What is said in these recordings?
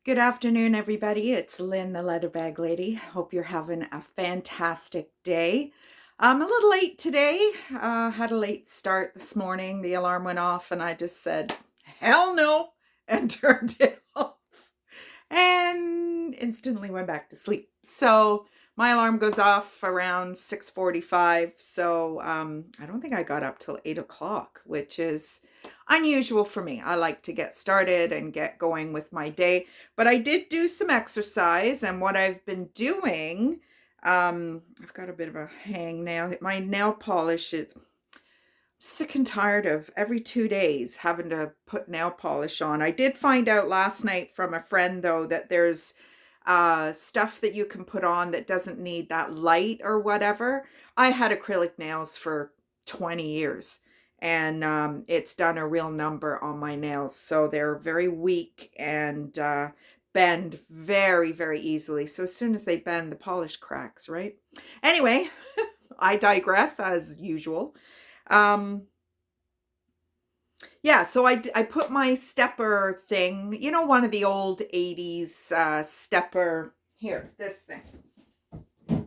Good afternoon, everybody. It's Lynn, the leather bag lady. Hope you're having a fantastic day. I'm a little late today. Had a late start this morning. The alarm went off and I just said, hell no, and turned it off and instantly went back to sleep. So my alarm goes off around 6:45. So I don't think I got up till 8 o'clock, which is unusual for me. I like to get started and get going with my day. But I did do some exercise, and what I've been doing, I've got a bit of a hang nail. My nail polish is sick and tired of every 2 days having to put nail polish on. I did find out last night from a friend, though, that there's stuff that you can put on that doesn't need that light or whatever. I had acrylic nails for 20 years. And it's done a real number on my nails. So they're very weak and bend very, very easily. So as soon as they bend, the polish cracks, right? Anyway, I digress as usual. Yeah, so I put my stepper thing, you know, one of the old 80s stepper, here, this thing.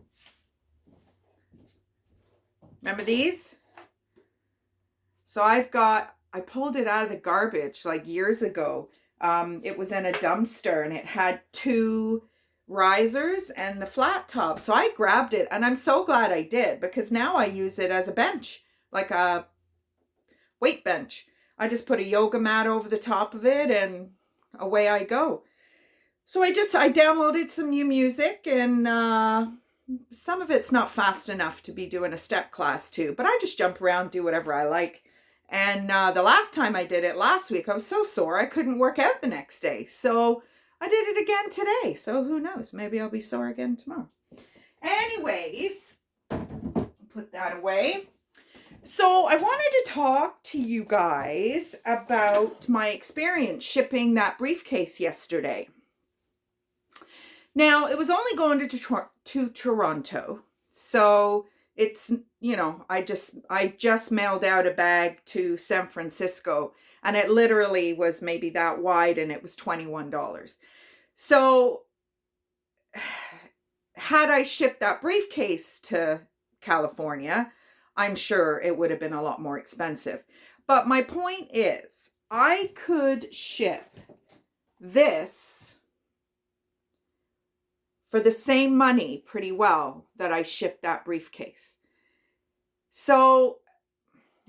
Remember these? So I pulled it out of the garbage like years ago. It was in a dumpster and it had two risers and the flat top. So I grabbed it and I'm so glad I did, because now I use it as a bench, like a weight bench. I just put a yoga mat over the top of it and away I go. So I downloaded some new music, and some of it's not fast enough to be doing a step class to, but I just jump around, do whatever I like. And the last time I did it last week, I was so sore I couldn't work out the next day. So I did it again today. So who knows? Maybe I'll be sore again tomorrow. Anyways, put that away. So I wanted to talk to you guys about my experience shipping that briefcase yesterday. Now, it was only going to Toronto. So it's, you know, I just mailed out a bag to San Francisco, and it literally was maybe that wide, and it was $21. So had I shipped that briefcase to California, I'm sure it would have been a lot more expensive. But my point is, I could ship this for the same money pretty well that I shipped that briefcase. So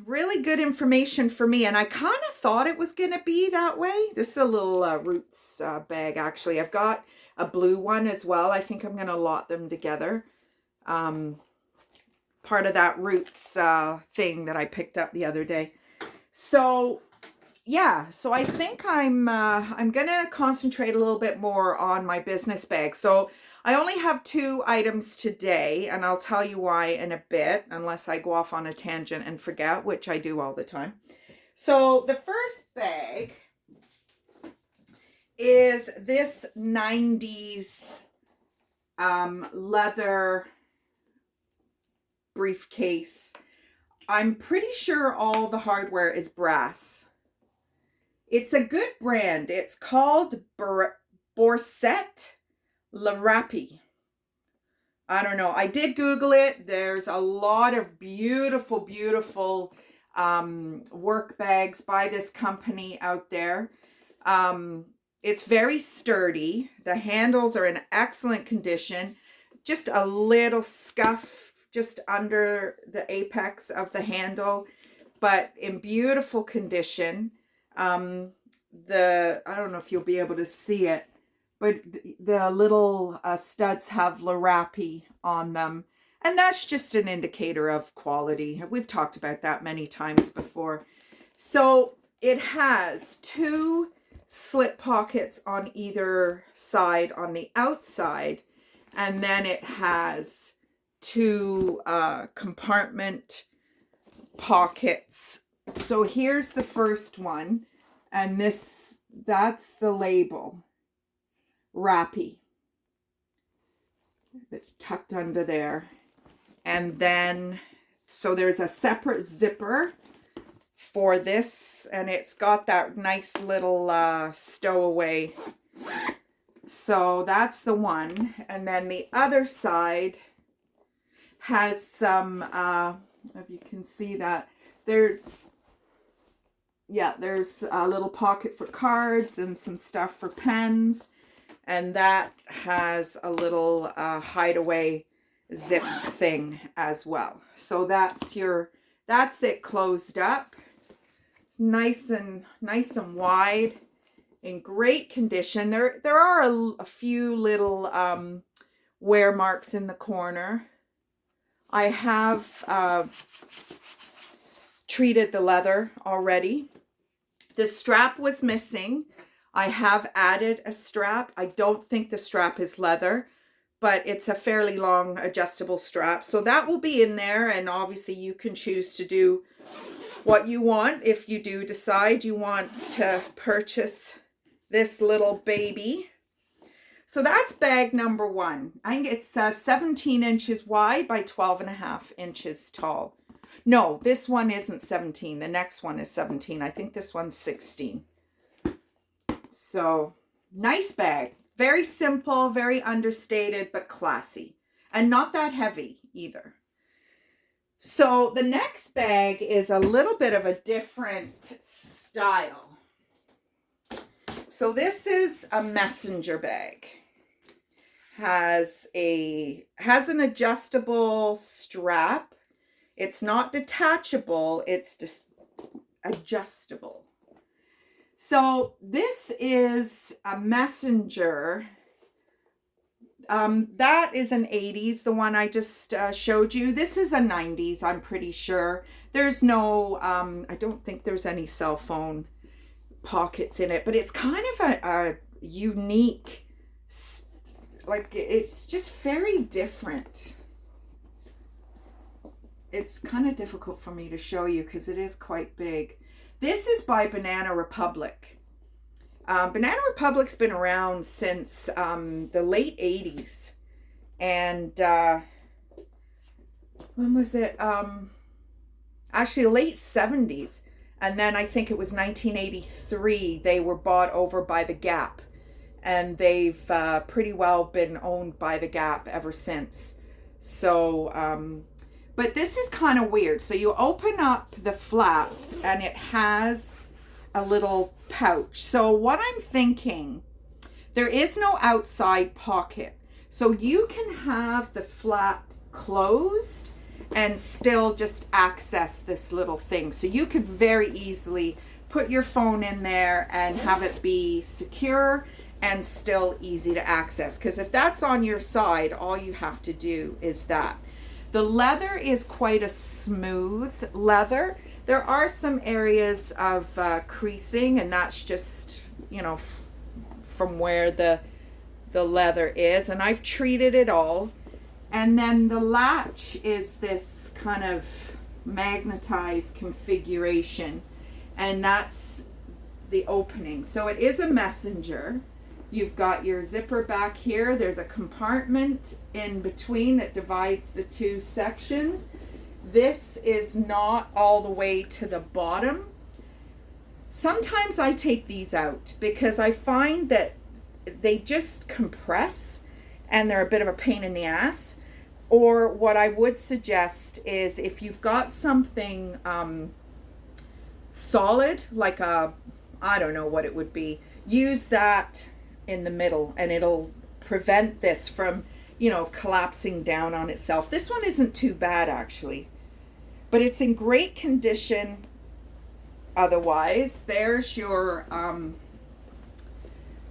really good information for me. And I kind of thought it was going to be that way. This is a little Roots bag, actually. I've got a blue one as well. I think I'm going to lot them together. Part of that Roots thing that I picked up the other day. So yeah, so I think I'm going to concentrate a little bit more on my business bag. So I only have 2 items today, and I'll tell you why in a bit, unless I go off on a tangent and forget, which I do all the time. So the first bag is this 90s leather briefcase. I'm pretty sure all the hardware is brass. It's a good brand. It's called Borset Larapi. I don't know. I did Google it. There's a lot of beautiful, beautiful work bags by this company out there. It's very sturdy. The handles are in excellent condition. Just a little scuff just under the apex of the handle, but in beautiful condition. I don't know if you'll be able to see it, but the little studs have Larapi on them. And that's just an indicator of quality. We've talked about that many times before. So it has 2 slip pockets on either side on the outside. And then it has 2 compartment pockets. So here's the first one. And that's the label. Rappy. It's tucked under there. And then, so there's a separate zipper for this, and it's got that nice little stowaway So that's the one. And then the other side has some, if you can see that, there's a little pocket for cards and some stuff for pens. And that has a little hideaway zip thing as well. So that's it closed up. It's nice and wide, in great condition. There are a few little wear marks in the corner. I have treated the leather already. The strap was missing. I have added a strap. I don't think the strap is leather, but it's a fairly long adjustable strap. So that will be in there, and obviously you can choose to do what you want if you do decide you want to purchase this little baby. So that's bag number one. I think it's 17 inches wide by 12.5 inches tall. No, this one isn't 17. The next one is 17. I think this one's 16. So, nice bag. Very simple, very understated, but classy. And not that heavy either. So, the next bag is a little bit of a different style. So, this is a messenger bag. Has an adjustable strap. It's not detachable, it's just adjustable. So this is a messenger. That is an 80s, the one I just showed you. This is a 90s, I'm pretty sure. There's no, I don't think there's any cell phone pockets in it, but it's kind of a unique, like it's just very different. It's kind of difficult for me to show you because it is quite big. This is by Banana Republic. Banana Republic's been around since the late 80s. And when was it? Actually, late 70s. And then I think it was 1983, they were bought over by the Gap. And they've pretty well been owned by the Gap ever since. So, but this is kind of weird. So you open up the flap and it has a little pouch. So what I'm thinking, there is no outside pocket. So you can have the flap closed and still just access this little thing. So you could very easily put your phone in there and have it be secure and still easy to access. Because if that's on your side, all you have to do is that. The leather is quite a smooth leather. There are some areas of creasing, and that's just, you know, from where the leather is. And I've treated it all. And then the latch is this kind of magnetized configuration. And that's the opening. So it is a messenger. You've got your zipper back here. There's a compartment in between that divides the two sections. This is not all the way to the bottom. Sometimes I take these out because I find that they just compress and they're a bit of a pain in the ass. Or what I would suggest is if you've got something solid, like I don't know what it would be, use that in the middle and it'll prevent this from, you know, collapsing down on itself. This one isn't too bad actually, but it's in great condition otherwise. There's your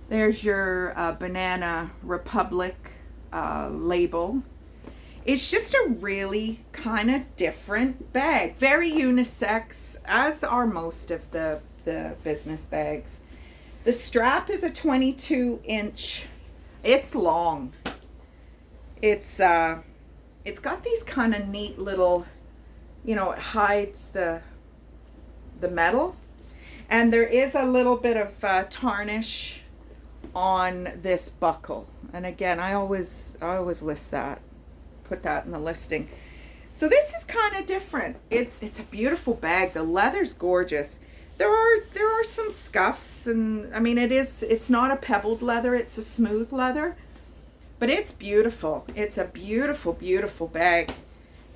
Banana Republic label. It's just a really kind of different bag, very unisex, as are most of the business bags. The strap is a 22-inch. It's long. It's got these kind of neat little, you know, it hides the metal. And there is a little bit of tarnish on this buckle. And again, I always list that, put that in the listing. So this is kind of different. It's a beautiful bag. The leather's gorgeous. there are some scuffs, and I mean it's not a pebbled leather, it's a smooth leather, but it's beautiful. It's a beautiful, beautiful bag,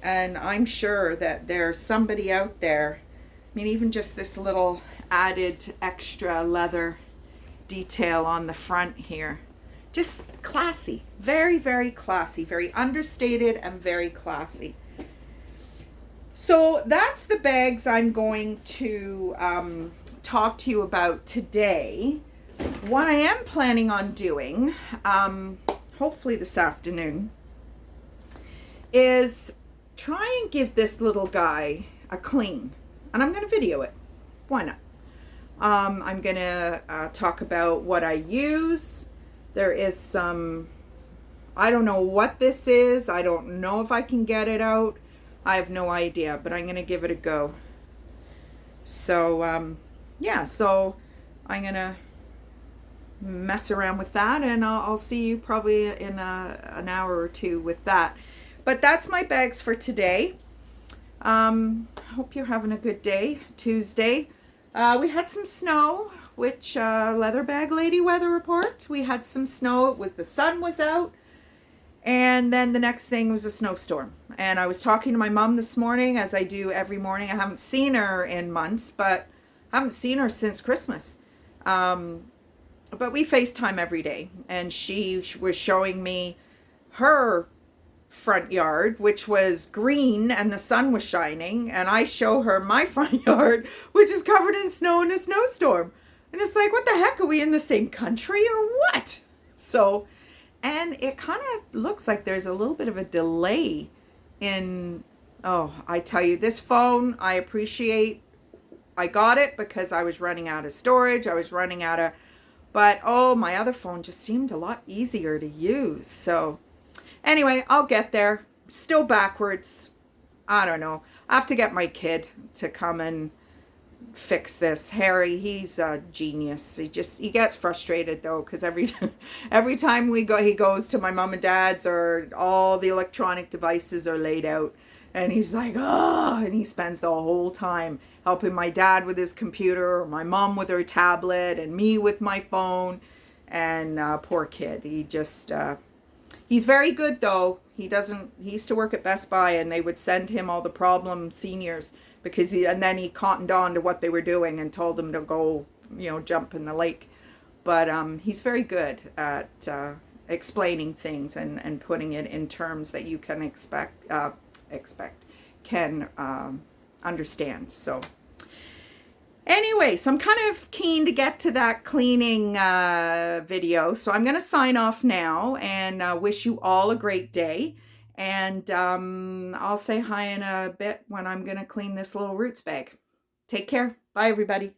and I'm sure that there's somebody out there. I mean, even just this little added extra leather detail on the front here, just classy, very, very classy, very understated and very classy. So that's the bags I'm going to talk to you about today. What I am planning on doing, hopefully this afternoon, is try and give this little guy a clean. And I'm going to video it. Why not? I'm going to talk about what I use. There is some, I don't know what this is. I don't know if I can get it out. I have no idea, but I'm going to give it a go. So, yeah, so I'm going to mess around with that, and I'll see you probably in an hour or two with that. But that's my bags for today. Hope you're having a good day, Tuesday. We had some snow, which leather bag lady weather report. We had some snow with the sun was out. And then the next thing was a snowstorm. And I was talking to my mom this morning, as I do every morning. I haven't seen her in months, but I haven't seen her since Christmas. But we FaceTime every day. And she was showing me her front yard, which was green and the sun was shining. And I show her my front yard, which is covered in snow in a snowstorm. And it's like, what the heck? Are we in the same country or what? So... and it kind of looks like there's a little bit of a delay in, oh, I tell you, this phone, I appreciate, I got it because I was running out of storage. I was running out of, but oh, my other phone just seemed a lot easier to use. So anyway, I'll get there. Still backwards. I don't know. I have to get my kid to come and fix this. Harry, he's a genius. He gets frustrated though, because every time we go, he goes to my mom and dad's, or all the electronic devices are laid out, and he's like, oh, and he spends the whole time helping my dad with his computer, or my mom with her tablet, and me with my phone. And poor kid, he just he's very good though. He used to work at Best Buy, and they would send him all the problem seniors, because and then he cottoned on to what they were doing and told them to go, jump in the lake. But he's very good at explaining things and putting it in terms that you can understand. So anyway, so I'm kind of keen to get to that cleaning video. So I'm going to sign off now and wish you all a great day. And I'll say hi in a bit when I'm going to clean this little roots bag. Take care. Bye, everybody.